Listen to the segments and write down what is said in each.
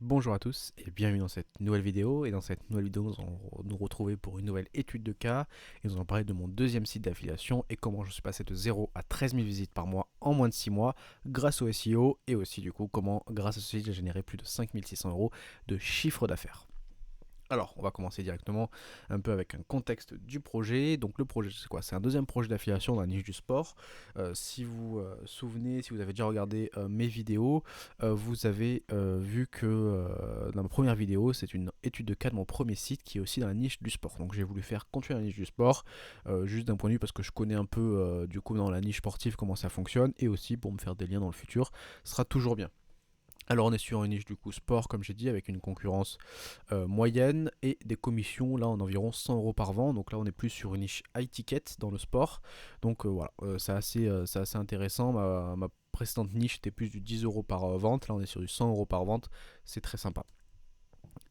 Bonjour à tous et bienvenue dans cette nouvelle vidéo. Et dans cette nouvelle vidéo, nous allons nous retrouver pour une nouvelle étude de cas. Et nous allons parler de mon deuxième site d'affiliation et comment je suis passé de 0 à 13 000 visites par mois en moins de 6 mois grâce au SEO. Et aussi du coup comment grâce à ce site j'ai généré plus de 5 600 € de chiffre d'affaires. Alors, on va commencer directement un peu avec un contexte du projet. Donc le projet, c'est quoi? C'est un deuxième projet d'affiliation dans la niche du sport. Si vous souvenez, si vous avez déjà regardé mes vidéos, vous avez vu que dans ma première vidéo, c'est une étude de cas de mon premier site qui est aussi dans la niche du sport. Donc j'ai voulu faire continuer la niche du sport, juste d'un point de vue parce que je connais un peu du coup dans la niche sportive comment ça fonctionne et aussi pour me faire des liens dans le futur, ce sera toujours bien. Alors on est sur une niche du coup sport comme j'ai dit avec une concurrence moyenne et des commissions là en environ 100 € par vente. Donc là on est plus sur une niche high ticket dans le sport. Donc voilà, c'est assez intéressant. Ma précédente niche était plus du 10 € par vente. Là on est sur du 100 € par vente. C'est très sympa.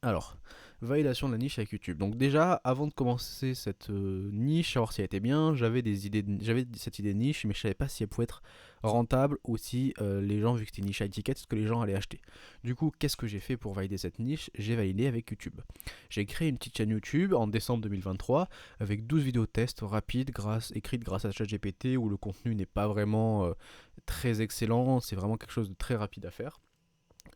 Alors, validation de la niche avec YouTube. Donc déjà, avant de commencer cette niche, savoir si elle était bien, j'avais cette idée de niche, mais je savais pas si elle pouvait être rentable ou si les gens, vu que c'était une niche high ticket, ce que les gens allaient acheter. Du coup, qu'est-ce que j'ai fait pour valider cette niche? J'ai validé avec YouTube. J'ai créé une petite chaîne YouTube en décembre 2023 avec 12 vidéos de tests rapides, écrites grâce à ChatGPT, où le contenu n'est pas vraiment très excellent, c'est vraiment quelque chose de très rapide à faire.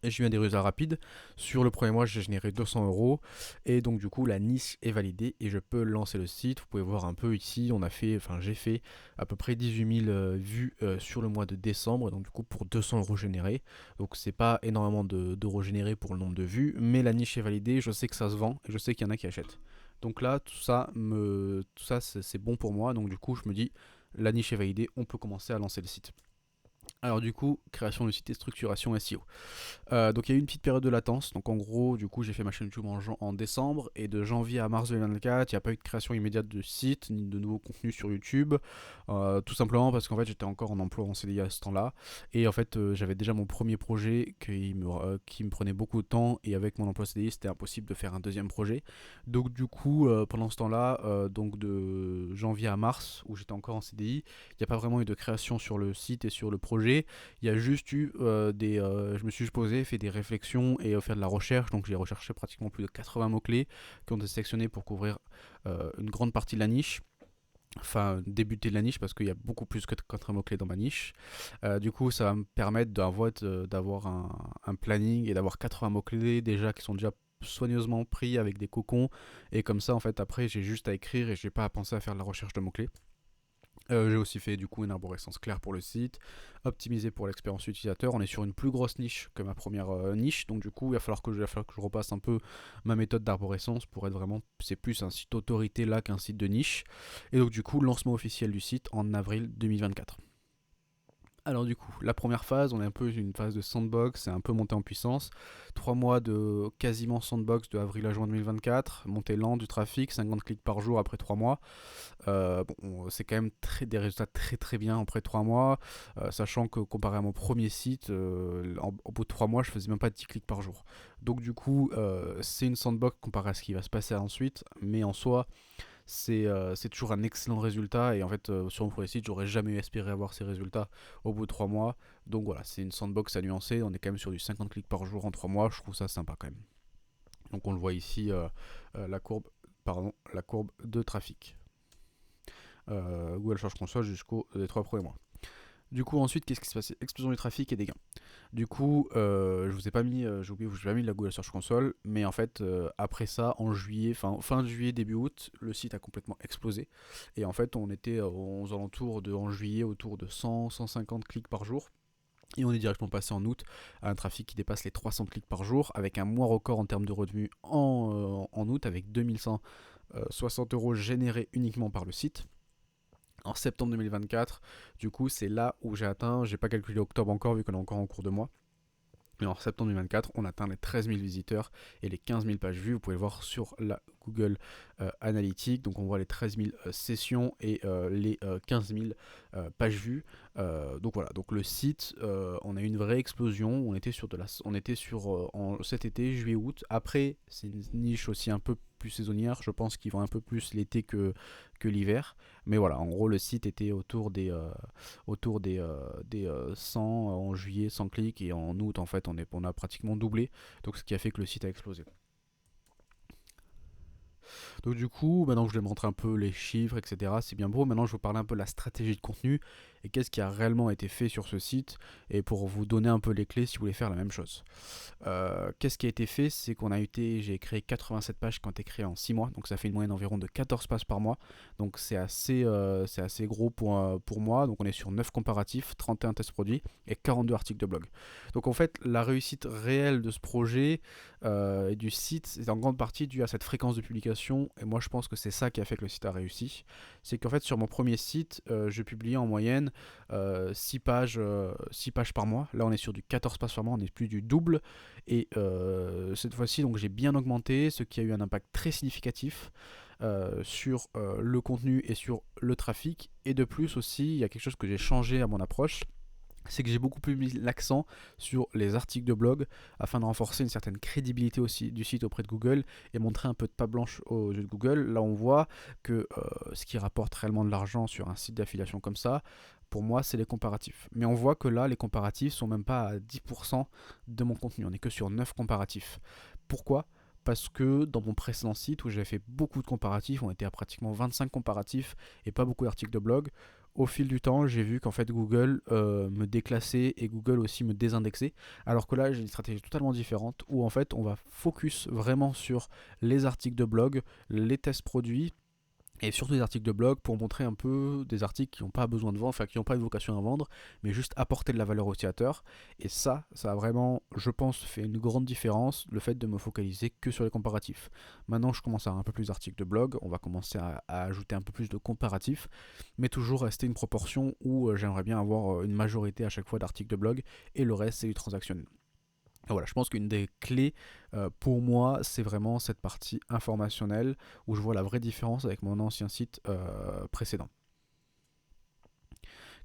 Et j'ai eu des résultats rapides. Sur le premier mois, j'ai généré 200 € et donc du coup la niche est validée et je peux lancer le site. Vous pouvez voir un peu ici, j'ai fait à peu près 18 000 vues sur le mois de décembre, donc du coup pour 200 € générés. Donc c'est pas énormément d'euros générés pour le nombre de vues, mais la niche est validée. Je sais que ça se vend et je sais qu'il y en a qui achètent. Donc là, tout ça c'est bon pour moi. Donc du coup, je me dis la niche est validée, on peut commencer à lancer le site. Alors du coup, création du site et structuration SEO. Donc il y a eu une petite période de latence. Donc en gros, du coup, j'ai fait ma chaîne YouTube en décembre et de janvier à mars 2024, il n'y a pas eu de création immédiate de site ni de nouveaux contenus sur YouTube. Tout simplement parce qu'en fait, j'étais encore en emploi en CDI à ce temps-là. Et en fait, j'avais déjà mon premier projet qui me prenait beaucoup de temps. Et avec mon emploi CDI, c'était impossible de faire un deuxième projet. Donc du coup, pendant ce temps-là, donc de janvier à mars, où j'étais encore en CDI, il n'y a pas vraiment eu de création sur le site et sur le projet. Il y a juste eu je me suis juste posé, fait des réflexions et fait de la recherche. Donc j'ai recherché pratiquement plus de 80 mots-clés qui ont été sélectionnés pour couvrir une grande partie de la niche. Enfin, débuter de la niche parce qu'il y a beaucoup plus que 80 mots-clés dans ma niche. Du coup, ça va me permettre d'avoir un planning et d'avoir 80 mots-clés déjà qui sont déjà soigneusement pris avec des cocons. Et comme ça, en fait, après, j'ai juste à écrire et j'ai pas à penser à faire de la recherche de mots-clés. J'ai aussi fait du coup une arborescence claire pour le site, optimisé pour l'expérience utilisateur. On est sur une plus grosse niche que ma première niche, donc du coup il va falloir que je repasse un peu ma méthode d'arborescence pour être vraiment, c'est plus un site autorité là qu'un site de niche. Et donc du coup lancement officiel du site en avril 2024. Alors du coup, la première phase, on est un peu une phase de sandbox, c'est un peu monté en puissance. 3 mois de quasiment sandbox de avril à juin 2024, montée lente du trafic, 50 clics par jour après 3 mois. Bon, c'est quand même des résultats très très bien après 3 mois, sachant que comparé à mon premier site, au bout de 3 mois, je faisais même pas 10 clics par jour. Donc du coup, c'est une sandbox comparé à ce qui va se passer ensuite, mais en soi, c'est toujours un excellent résultat. Et en fait, sur mon premier site, j'aurais jamais espéré avoir ces résultats au bout de 3 mois. Donc voilà, c'est une sandbox à nuancer. On est quand même sur du 50 clics par jour en 3 mois. Je trouve ça sympa quand même. Donc on le voit ici, la courbe de trafic. Google Search Console jusqu'aux 3 premiers mois. Du coup, ensuite, qu'est-ce qui se passe? Explosion du trafic et des gains. Du coup, je vous ai pas mis, j'ai oublié, je vous ai pas mis la Google Search Console, mais en fait, après ça, en juillet, fin de juillet, début août, le site a complètement explosé. Et en fait, on était aux alentours en juillet, autour de 100, 150 clics par jour. Et on est directement passé en août à un trafic qui dépasse les 300 clics par jour, avec un mois record en termes de revenus en août, avec 2160 € générés uniquement par le site. En septembre 2024, du coup, c'est là où j'ai pas calculé octobre encore vu qu'on est encore en cours de mois. Mais en septembre 2024, on atteint les 13 000 visiteurs et les 15 000 pages vues. Vous pouvez le voir sur la Google Analytics. Donc on voit les 13 000 sessions et les 15 000 pages vues. Donc voilà, donc le site, on a eu une vraie explosion. On était sur cet été, juillet-août. Après, c'est une niche aussi un peu plus saisonnière. Je pense qu'ils vont un peu plus l'été que l'hiver. Mais voilà, en gros, le site était autour des 100 en juillet, 100 clics, et en août, en fait, on a pratiquement doublé. Donc ce qui a fait que le site a explosé. Donc du coup, maintenant que je vais montrer un peu les chiffres, etc., c'est bien beau. Maintenant, je vais vous parler un peu de la stratégie de contenu et qu'est-ce qui a réellement été fait sur ce site, et pour vous donner un peu les clés si vous voulez faire la même chose. Qu'est-ce qui a été fait? C'est j'ai créé 87 pages qui ont été créées en 6 mois, donc ça fait une moyenne environ de 14 pages par mois. Donc c'est assez gros pour moi. Donc on est sur 9 comparatifs, 31 tests produits et 42 articles de blog. Donc en fait, la réussite réelle de ce projet et du site, c'est en grande partie dû à cette fréquence de publication, et moi je pense que c'est ça qui a fait que le site a réussi. C'est qu'en fait sur mon premier site, je publiais en moyenne 6 pages par mois. Là on est sur du 14 pages par mois, on est plus du double. Et cette fois-ci, donc j'ai bien augmenté, ce qui a eu un impact très significatif sur le contenu et sur le trafic. Et de plus aussi, il y a quelque chose que j'ai changé à mon approche, c'est que j'ai beaucoup plus mis l'accent sur les articles de blog afin de renforcer une certaine crédibilité aussi du site auprès de Google et montrer un peu de patte blanche aux yeux de Google. Là, on voit que ce qui rapporte réellement de l'argent sur un site d'affiliation comme ça, pour moi, c'est les comparatifs. Mais on voit que là, les comparatifs sont même pas à 10% de mon contenu. On n'est que sur 9 comparatifs. Pourquoi ? Parce que dans mon précédent site où j'avais fait beaucoup de comparatifs, on était à pratiquement 25 comparatifs et pas beaucoup d'articles de blog. Au fil du temps, j'ai vu qu'en fait Google me déclassait et Google aussi me désindexait. Alors que là, j'ai une stratégie totalement différente où en fait on va focus vraiment sur les articles de blog, les tests produits, et surtout des articles de blog pour montrer un peu des articles qui n'ont pas besoin de vendre, enfin qui n'ont pas une vocation à vendre, mais juste apporter de la valeur au utilisateur. Et ça a vraiment, je pense, fait une grande différence, le fait de me focaliser que sur les comparatifs. Maintenant, je commence à avoir un peu plus d'articles de blog, on va commencer à ajouter un peu plus de comparatifs, mais toujours rester une proportion où j'aimerais bien avoir une majorité à chaque fois d'articles de blog, et le reste, c'est du transactionnel. Voilà, je pense qu'une des clés pour moi, c'est vraiment cette partie informationnelle où je vois la vraie différence avec mon ancien site précédent.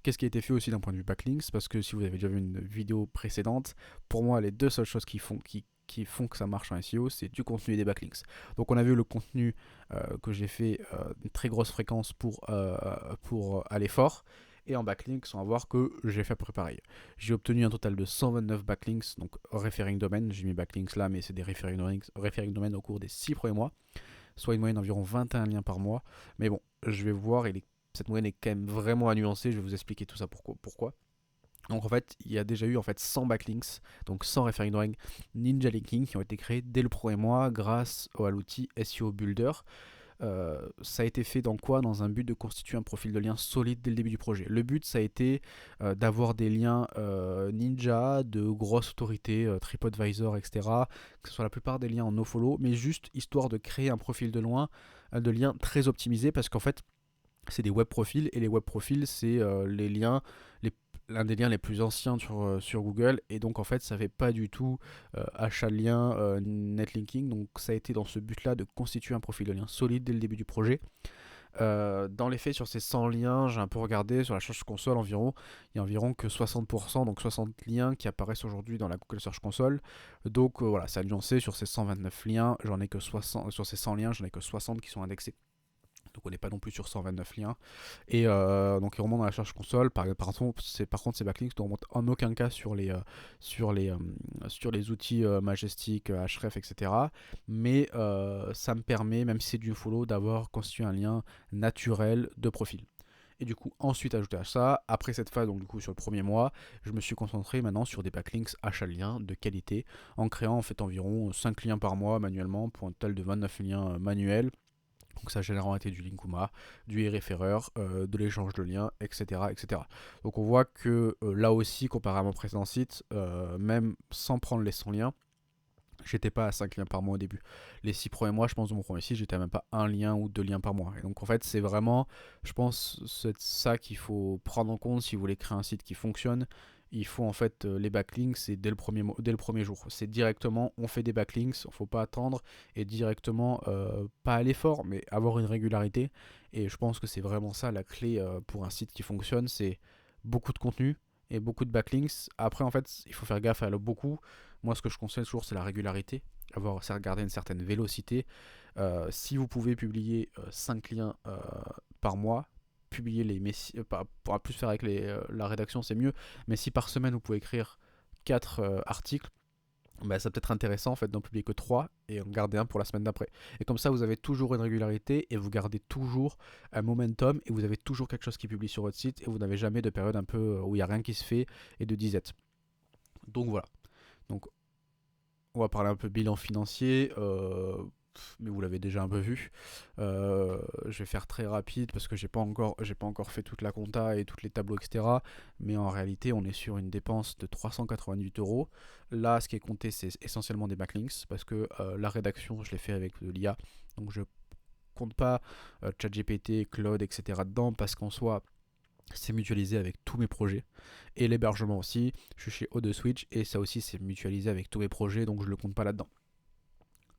Qu'est-ce qui a été fait aussi d'un point de vue backlinks? Parce que si vous avez déjà vu une vidéo précédente, pour moi, les deux seules choses qui font que ça marche en SEO, c'est du contenu et des backlinks. Donc on a vu le contenu que j'ai fait une très grosse fréquence pour aller fort. Et en backlinks, on va voir que j'ai fait à peu près pareil. J'ai obtenu un total de 129 backlinks, donc referring domain. J'ai mis backlinks là, mais c'est des referring domain au cours des 6 premiers mois, soit une moyenne d'environ 21 liens par mois. Mais bon, je vais voir, cette moyenne est quand même vraiment à nuancer. Je vais vous expliquer tout ça pourquoi. Donc en fait, il y a déjà eu 100 backlinks, donc 100 referring domain Ninja Linking qui ont été créés dès le premier mois grâce à l'outil SEO Builder. Ça a été fait dans un but de constituer un profil de lien solide dès le début du projet. Le but, ça a été d'avoir des liens ninja, de grosses autorités, TripAdvisor, etc. Que ce soit la plupart des liens en nofollow, mais juste histoire de créer un profil de lien très optimisé, parce qu'en fait, c'est des web profils, et les web profils, c'est l'un des liens les plus anciens sur Google, et donc en fait ça fait pas du tout achat de lien netlinking. Donc ça a été dans ce but là de constituer un profil de lien solide dès le début du projet. Dans les faits, sur ces 100 liens, j'ai un peu regardé sur la Search Console environ, il y a environ que 60%, donc 60 liens qui apparaissent aujourd'hui dans la Google Search Console. Donc voilà, ça a nuancé. Sur ces 129 liens, j'en ai que 60, sur ces 100 liens, j'en ai que 60 qui sont indexés. Donc on n'est pas non plus sur 129 liens. Et donc ils remontent dans la Search Console. Par contre, ces backlinks ne remontent en aucun cas sur les outils Majestic, Href, etc. Mais ça me permet, même si c'est du follow, d'avoir constitué un lien naturel de profil. Et du coup, ensuite ajouter à ça, après cette phase, donc du coup sur le premier mois, je me suis concentré maintenant sur des backlinks achat de liens de qualité, en créant en fait environ 5 liens par mois manuellement, pour un total de 29 liens manuels. Donc ça a généralement été du Linkuma, du e-référeur, de l'échange de liens, etc., etc. Donc on voit que là aussi, comparé à mon précédent site, même sans prendre les 100 liens, j'étais pas à 5 liens par mois au début. Les 6 premiers mois, je pense, de mon premier site, j'étais à même pas 1 lien ou 2 liens par mois. Et donc en fait, c'est vraiment, je pense, c'est ça qu'il faut prendre en compte si vous voulez créer un site qui fonctionne il faut en fait les backlinks, c'est dès le premier jour. C'est directement, on fait des backlinks, il ne faut pas attendre et directement, pas aller fort, mais avoir une régularité. Et je pense que c'est vraiment ça la clé pour un site qui fonctionne, c'est beaucoup de contenu et beaucoup de backlinks. Après, en fait, il faut faire gaffe à beaucoup. Moi, ce que je conseille toujours, c'est la régularité, garder une certaine vélocité. Si vous pouvez publier 5 liens par mois, publier les pourra plus faire avec la rédaction, c'est mieux, mais si par semaine vous pouvez écrire 4 articles, bah, ça peut être intéressant en fait d'en publier que 3 et en garder un pour la semaine d'après. Et comme ça vous avez toujours une régularité et vous gardez toujours un momentum et vous avez toujours quelque chose qui publie sur votre site et vous n'avez jamais de période un peu où il n'y a rien qui se fait et de disette. Donc voilà. Donc on va parler un peu bilan financier, mais vous l'avez déjà un peu vu. Je vais faire très rapide parce que j'ai pas encore fait toute la compta et tous les tableaux, etc. Mais en réalité, on est sur une dépense de 388 euros. Là, ce qui est compté, c'est essentiellement des backlinks parce que la rédaction, je l'ai fait avec de l'IA. Donc je compte pas ChatGPT, Claude, etc. dedans parce qu'en soi, c'est mutualisé avec tous mes projets. Et l'hébergement aussi, je suis chez O2Switch et ça aussi c'est mutualisé avec tous mes projets, donc je le compte pas là-dedans.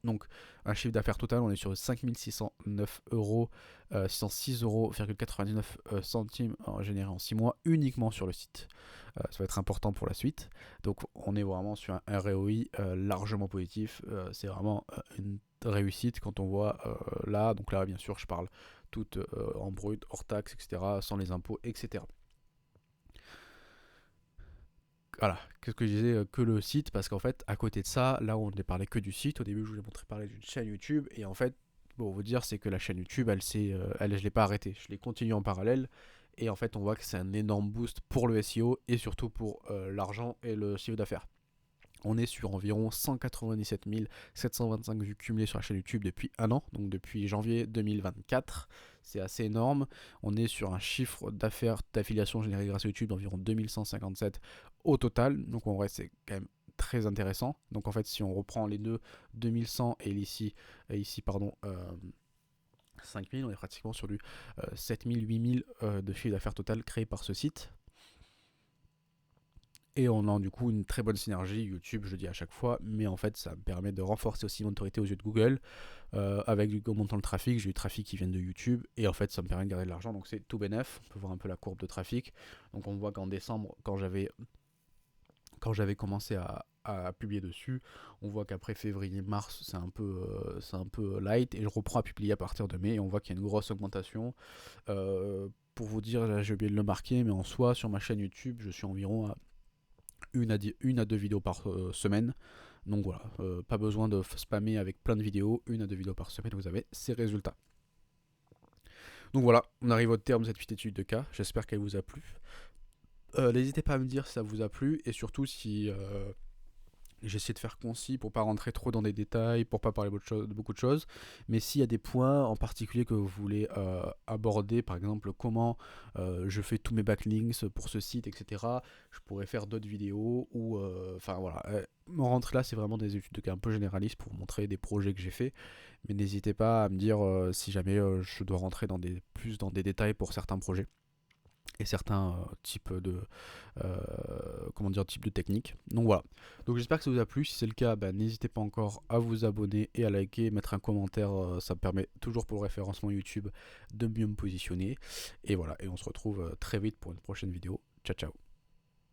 Donc un chiffre d'affaires total, on est sur 5609 euros, 606,99 centimes générés en 6 mois uniquement sur le site. Ça va être important pour la suite. Donc on est vraiment sur un ROI largement positif. C'est vraiment une réussite quand on voit là. Donc là bien sûr je parle tout en brut, hors taxes, etc. Sans les impôts, etc. Voilà, qu'est-ce que je disais, que le site, parce qu'en fait, à côté de ça, là on ne parlait que du site, au début je vous ai montré parler d'une chaîne YouTube, et en fait, bon, vous dire, c'est que la chaîne YouTube, je l'ai pas arrêtée, je l'ai continuée en parallèle, et en fait, on voit que c'est un énorme boost pour le SEO, et surtout pour l'argent et le chiffre d'affaires. On est sur environ 197 725 vues cumulées sur la chaîne YouTube depuis un an, donc depuis janvier 2024. C'est assez énorme. On est sur un chiffre d'affaires d'affiliation généré grâce à YouTube d'environ 2157 au total. Donc en vrai, c'est quand même très intéressant. Donc en fait, si on reprend les deux, 2100 et ici 5000, on est pratiquement sur du 7000, 8000 de chiffre d'affaires total créé par ce site. Et on a du coup une très bonne synergie YouTube, je le dis à chaque fois, mais en fait ça me permet de renforcer aussi mon autorité aux yeux de Google. Avec du montant le trafic, j'ai du trafic qui vient de YouTube, et en fait ça me permet de garder de l'argent, donc c'est tout bénef. On peut voir un peu la courbe de trafic. Donc on voit qu'en décembre, quand j'avais commencé à publier dessus, on voit qu'après février-mars c'est un peu light, et je reprends à publier à partir de mai, et on voit qu'il y a une grosse augmentation. Pour vous dire, là j'ai oublié de le marquer, mais en soi sur ma chaîne YouTube, je suis environ à une à deux vidéos par semaine. Donc voilà, pas besoin de spammer avec plein de vidéos, une à deux vidéos par semaine, vous avez ces résultats. Donc voilà, on arrive au terme de cette petite étude de cas, j'espère qu'elle vous a plu. N'hésitez pas à me dire si ça vous a plu, et surtout si j'essaie de faire concis pour pas rentrer trop dans des détails, pour pas parler de beaucoup de choses. Mais s'il y a des points en particulier que vous voulez aborder, par exemple comment je fais tous mes backlinks pour ce site, etc., je pourrais faire d'autres vidéos ou enfin voilà. Mon rentrée là, c'est vraiment des études de cas un peu généralistes pour montrer des projets que j'ai fait. Mais n'hésitez pas à me dire si jamais je dois rentrer plus dans des détails pour certains projets et certains types de techniques. Donc voilà. Donc j'espère que ça vous a plu. Si c'est le cas, n'hésitez pas encore à vous abonner et à liker, mettre un commentaire. Ça me permet toujours pour le référencement YouTube de mieux me positionner. Et voilà. Et on se retrouve très vite pour une prochaine vidéo. Ciao ciao.